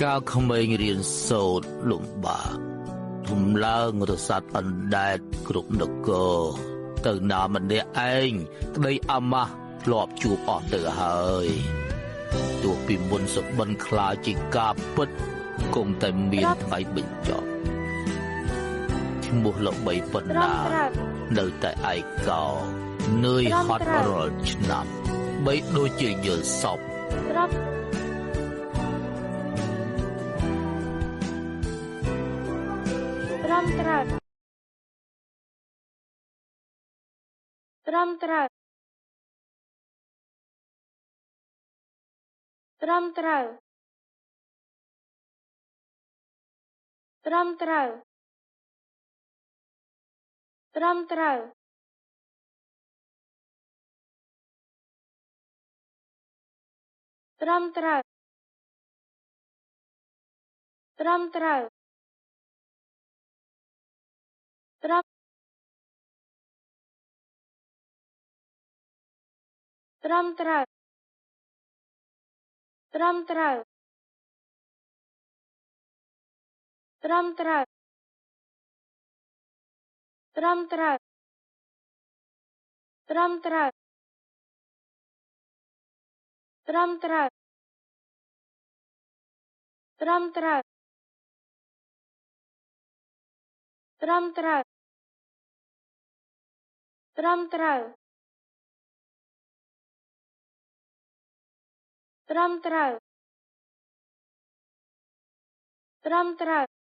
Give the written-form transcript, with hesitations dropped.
កាលក្មេងរៀនសូត្រលំបាកធំឡើងរសាត់អណ្ដែតគ្រប់នគរទៅណាម្នាក់ឯងក្តីអាម៉ាស់ធ្លាប់ជួបអស់ទៅហើយទោះពីមុនសបិនខ្លាចជាការពិតគង់តែមានថ្ងៃបញ្ចប់ឈ្មោះល្បីប៉ុណ្ណានៅតែឯកោនឿយហត់រាល់ឆ្នាំបីដូចជាយល់សពត្រឹមត្រូវត្រឹមត្រូវត្រឹមត្រូវត្រឹមត្រូវត្រឹមត្រូវត្រឹមត្រូវត្រឹមត្រូវត្រឹមត្រឹមត្រូវត្រឹមត្រូវត្រឹមត្រូវត្រឹមត្រូវត្រឹមត្រូវត្រឹមត្រូវត្រឹមត្រូវត្រឹមត្រូវត្រឹមត្រូវត្រឹមត្រូវត្រឹមត្រូវ